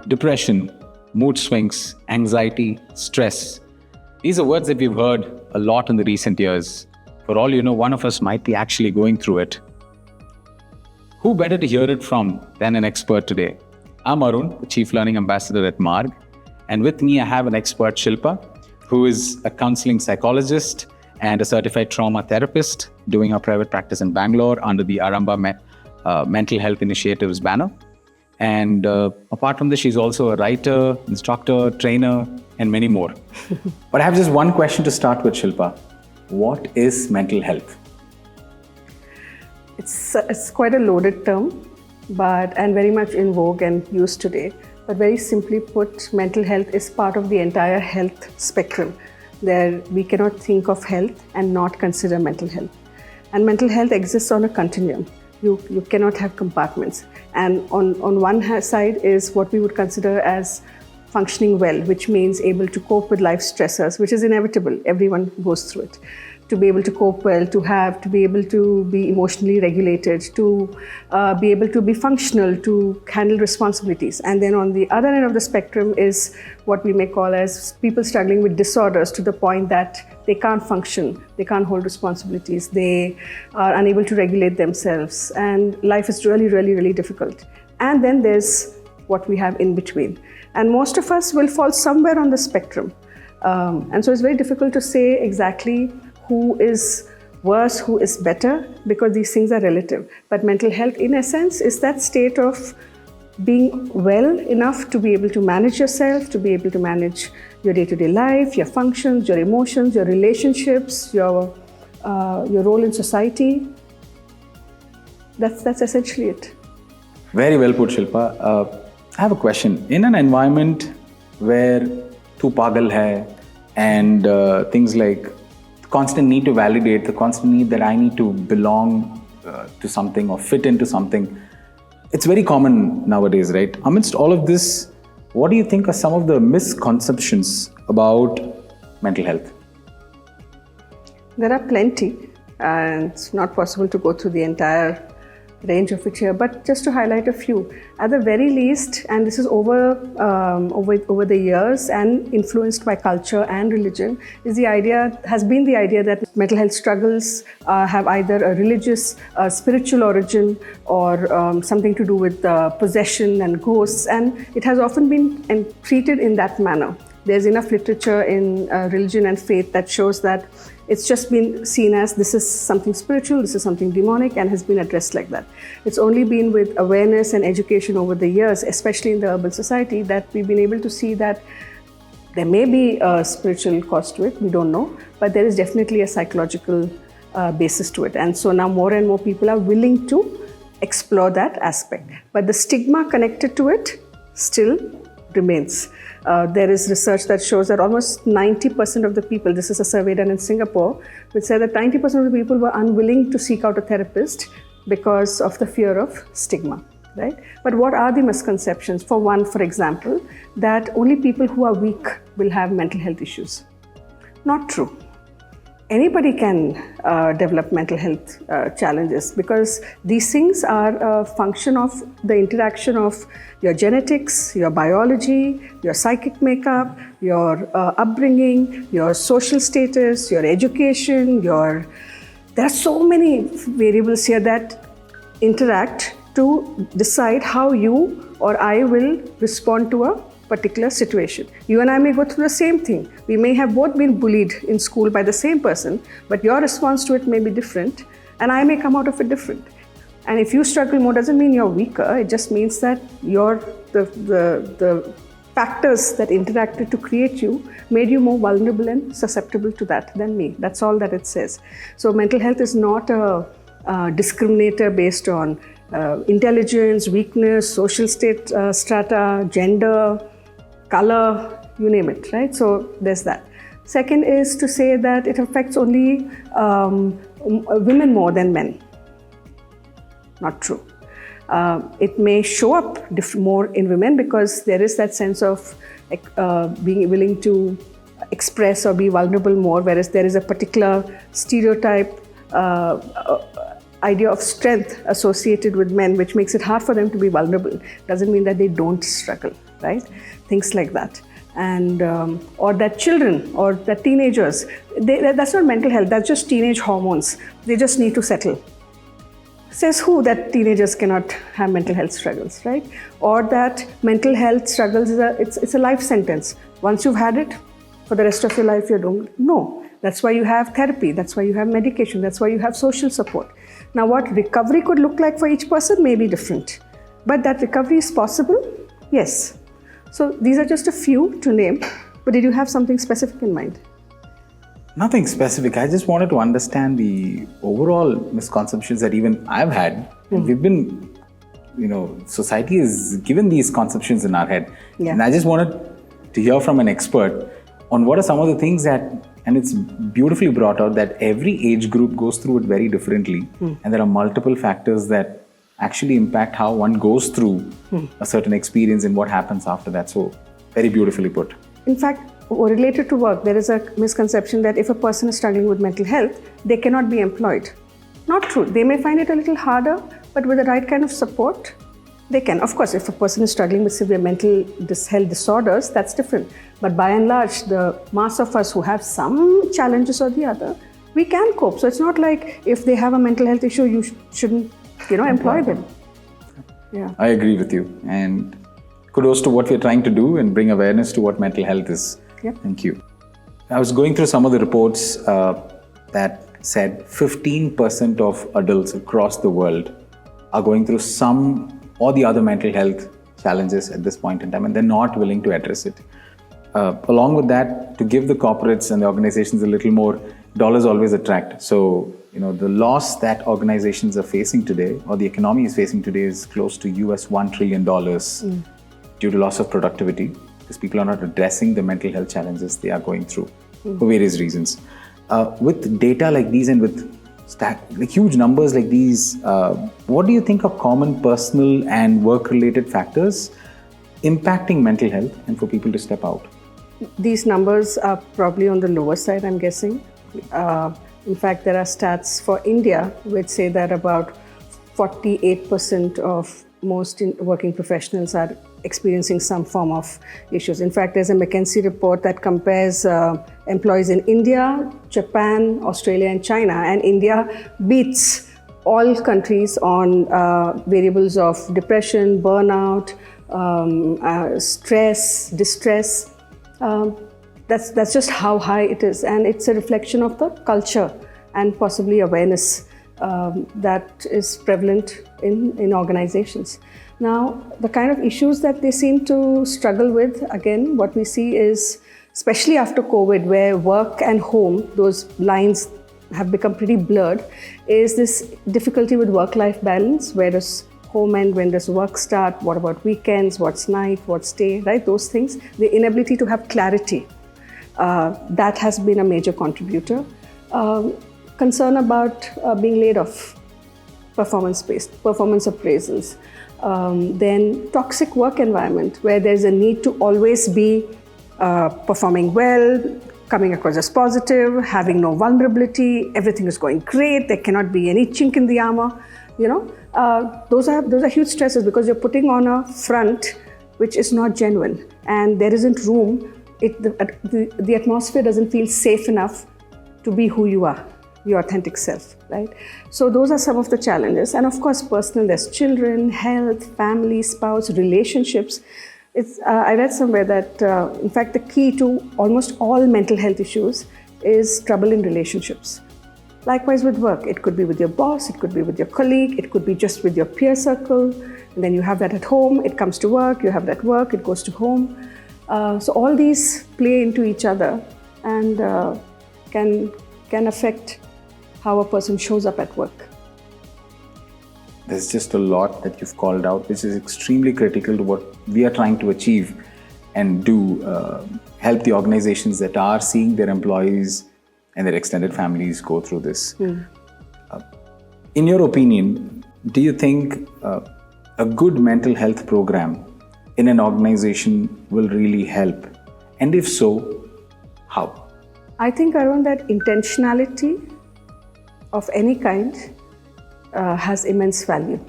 Depression, mood swings, anxiety, stress. These are words that we've heard a lot in the recent years. For all you know, one of us might be actually going through it. Who better to hear it from than an expert today? I'm Arun, the Chief Learning Ambassador at Marg. And with me, I have an expert, Shilpa, who is a counseling psychologist and a certified trauma therapist doing her private practice in Bangalore under the Aramba Mental Health Initiatives banner. And apart from this, she's also a writer, instructor, trainer, and many more. But I have just one question to start with, Shilpa. What is mental health? It's quite a loaded term, and very much in vogue and used today. But very simply put, mental health is part of the entire health spectrum. There, we cannot think of health and not consider mental health. And mental health exists on a continuum. You cannot have compartments. And on one side is what we would consider as functioning well, which means able to cope with life stressors, which is inevitable. Everyone goes through it. To be able to cope well, to be able to be emotionally regulated, to be able to be functional, to handle responsibilities. And then on the other end of the spectrum is what we may call as people struggling with disorders to the point that they can't function, they can't hold responsibilities, they are unable to regulate themselves, and life is really, really, really difficult. And then there's what we have in between. And most of us will fall somewhere on the spectrum. And so it's very difficult to say exactly who is worse, who is better, because these things are relative. But mental health, in essence, is that state of being well enough to be able to manage yourself, to be able to manage your day-to-day life, your functions, your emotions, your relationships, your role in society. That's essentially it. Very well put, Shilpa. I have a question. In an environment where tu pagal hai and things like the constant need to validate, the constant need that I need to belong to something or fit into something, it's very common nowadays, right? Amidst all of this, what do you think are some of the misconceptions about mental health? There are plenty, and it's not possible to go through the entire range of it here, but just to highlight a few. At the very least, and this is over the years and influenced by culture and religion, has been the idea that mental health struggles have either a religious, spiritual origin or something to do with possession and ghosts, and it has often been treated in that manner. There's enough literature in religion and faith that shows that it's just been seen as this is something spiritual, this is something demonic, and has been addressed like that. It's only been with awareness and education over the years, especially in the urban society, that we've been able to see that there may be a spiritual cause to it, we don't know, but there is definitely a psychological basis to it. And so now more and more people are willing to explore that aspect. But the stigma connected to it still remains. There is research that shows that almost 90% of the people, this is a survey done in Singapore, which said that 90% of the people were unwilling to seek out a therapist because of the fear of stigma, right? But what are the misconceptions? For one, for example, that only people who are weak will have mental health issues. Not true. Anybody can develop mental health challenges because these things are a function of the interaction of your genetics, your biology, your psychic makeup, your upbringing, your social status, your education, there are so many variables here that interact to decide how you or I will respond to a particular situation. You and I may go through the same thing. We may have both been bullied in school by the same person, but your response to it may be different, and I may come out of it different. And if you struggle more, doesn't mean you're weaker. It just means that the factors that interacted to create you made you more vulnerable and susceptible to that than me. That's all that it says. So mental health is not a discriminator based on intelligence, weakness, social strata, gender, color, you name it, right? So there's that. Second is to say that it affects only women more than men. Not true. It may show up more in women because there is that sense of being willing to express or be vulnerable more, whereas there is a particular stereotype idea of strength associated with men, which makes it hard for them to be vulnerable. Doesn't mean that they don't struggle. right? Things like that. And or that children or that teenagers, that's not mental health, that's just teenage hormones. They just need to settle. Says who that teenagers cannot have mental health struggles, right? Or that mental health struggles it's a life sentence. Once you've had it, for the rest of your life you're doomed. No, that's why you have therapy, that's why you have medication, that's why you have social support. Now what recovery could look like for each person may be different, but that recovery is possible, yes. So these are just a few to name, but did you have something specific in mind? Nothing specific. I just wanted to understand the overall misconceptions that even I've had. And we've been, society has given these conceptions in our head. Yeah. And I just wanted to hear from an expert on what are some of the things that, and it's beautifully brought out that every age group goes through it very differently. And there are multiple factors that actually impact how one goes through a certain experience and what happens after that. So very beautifully put. In fact, related to work, there is a misconception that if a person is struggling with mental health, they cannot be employed. Not true. They may find it a little harder, but with the right kind of support, they can. Of course, if a person is struggling with severe mental health disorders, that's different. But by and large, the mass of us who have some challenges or the other, we can cope. So it's not like if they have a mental health issue, you shouldn't, employ them. Yeah. I agree with you. And kudos to what we're trying to do and bring awareness to what mental health is. Yep. Thank you. I was going through some of the reports that said 15% of adults across the world are going through some or the other mental health challenges at this point in time, and they're not willing to address it. Along with that, to give the corporates and the organizations a little more, dollars always attract. So, the loss that organizations are facing today, or the economy is facing today, is close to US $1 trillion due to loss of productivity, because people are not addressing the mental health challenges they are going through for various reasons. With data like these and with huge numbers like these, what do you think are common personal and work-related factors impacting mental health and for people to step out? These numbers are probably on the lower side, I'm guessing. In fact, there are stats for India which say that about 48% of most working professionals are experiencing some form of issues. In fact, there's a McKinsey report that compares employees in India, Japan, Australia, and China, and India beats all countries on variables of depression, burnout, stress, distress. That's just how high it is, and it's a reflection of the culture and possibly awareness that is prevalent in organizations. Now, the kind of issues that they seem to struggle with, again, what we see is, especially after COVID, where work and home, those lines have become pretty blurred, is this difficulty with work-life balance. Where does home end? When does work start? What about weekends? What's night? What's day? Right? Those things. The inability to have clarity. That has been a major contributor. Concern about being laid off, performance-based, performance appraisals. Then toxic work environment, where there's a need to always be performing well, coming across as positive, having no vulnerability, everything is going great, there cannot be any chink in the armor. Those are huge stresses, because you're putting on a front which is not genuine, and there isn't room. The atmosphere doesn't feel safe enough to be who you are, your authentic self, right? So those are some of the challenges. And of course, personal, there's children, health, family, spouse, relationships. I read somewhere that, in fact, the key to almost all mental health issues is trouble in relationships. Likewise with work, it could be with your boss, it could be with your colleague, it could be just with your peer circle, and then you have that at home, it comes to work, you have that work, it goes to home. So all these play into each other and can affect how a person shows up at work. There's just a lot that you've called out, which is extremely critical to what we are trying to achieve and do, help the organizations that are seeing their employees and their extended families go through this. In your opinion, do you think a good mental health program in an organization will really help? And if so, how? I think, Arun, that intentionality of any kind has immense value.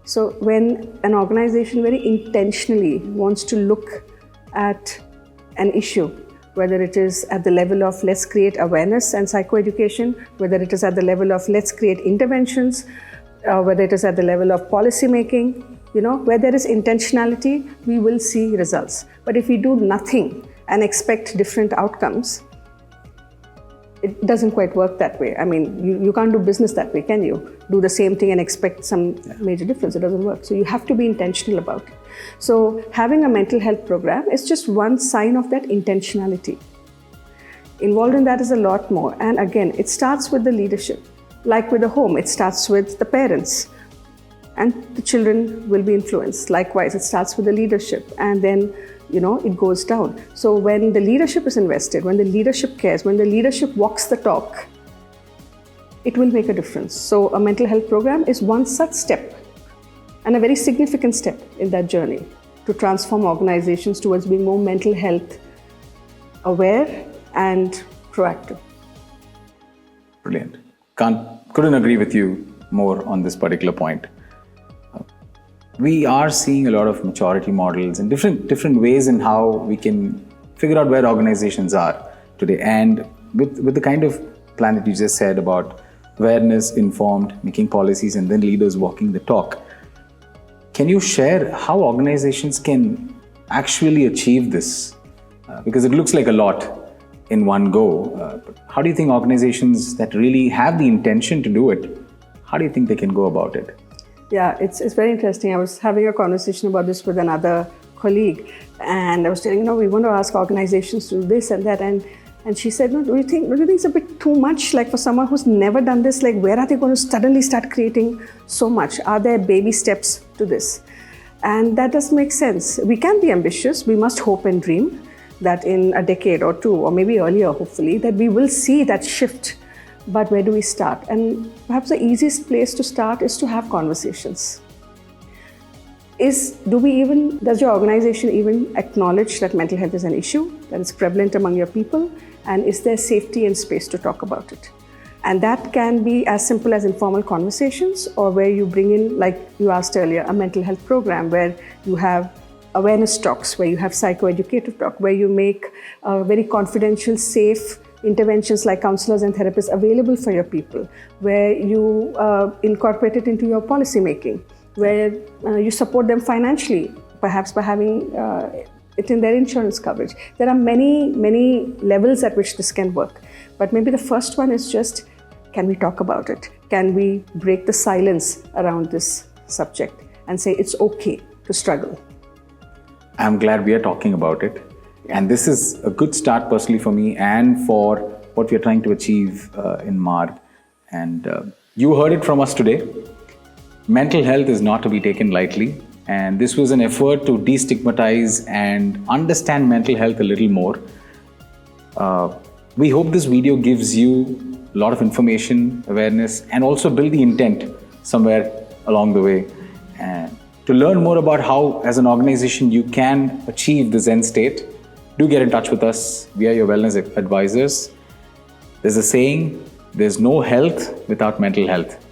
So when an organization very intentionally wants to look at an issue, whether it is at the level of let's create awareness and psychoeducation, whether it is at the level of let's create interventions, whether it is at the level of policy making, where there is intentionality, we will see results. But if we do nothing and expect different outcomes, it doesn't quite work that way. I mean, you can't do business that way, can you? Do the same thing and expect some major difference. It doesn't work. So you have to be intentional about it. So having a mental health program is just one sign of that intentionality. Involved in that is a lot more. And again, it starts with the leadership. Like with the home, it starts with the parents. And the children will be influenced. Likewise, it starts with the leadership. And then it goes down. So when the leadership is invested, when the leadership cares, when the leadership walks the talk, it will make a difference. So a mental health program is one such step, and a very significant step in that journey to transform organizations towards being more mental health aware and proactive. Brilliant. Couldn't agree with you more on this particular point. We are seeing a lot of maturity models and different ways in how we can figure out where organizations are today. And with the kind of plan that you just said about awareness, informed, making policies, and then leaders walking the talk, can you share how organizations can actually achieve this? Because it looks like a lot in one go. But how do you think organizations that really have the intention to do it, how do you think they can go about it? Yeah, it's very interesting. I was having a conversation about this with another colleague, and I was telling, we want to ask organizations to do this and that, and she said, no, don't you think it's a bit too much? Like for someone who's never done this, like where are they going to suddenly start creating so much? Are there baby steps to this? And that does make sense. We can be ambitious. We must hope and dream that in a decade or two, or maybe earlier, hopefully, that we will see that shift. But where do we start? And perhaps the easiest place to start is to have conversations. Does your organization even acknowledge that mental health is an issue, that it's prevalent among your people? And is there safety and space to talk about it? And that can be as simple as informal conversations, or where you bring in, like you asked earlier, a mental health program where you have awareness talks, where you have psychoeducative talk, where you make very confidential, safe interventions like counselors and therapists available for your people, where you incorporate it into your policy making, where you support them financially, perhaps by having it in their insurance coverage. There are many, many levels at which this can work. But maybe the first one is just, can we talk about it? Can we break the silence around this subject and say it's okay to struggle? I'm glad we are talking about it. And this is a good start personally for me and for what we are trying to achieve in MARG. And you heard it from us today. Mental health is not to be taken lightly. And this was an effort to destigmatize and understand mental health a little more. We hope this video gives you a lot of information, awareness, and also build the intent somewhere along the way. And to learn more about how, as an organization, you can achieve the Zen state, do get in touch with us. We are your wellness advisors. There's a saying, there's no health without mental health.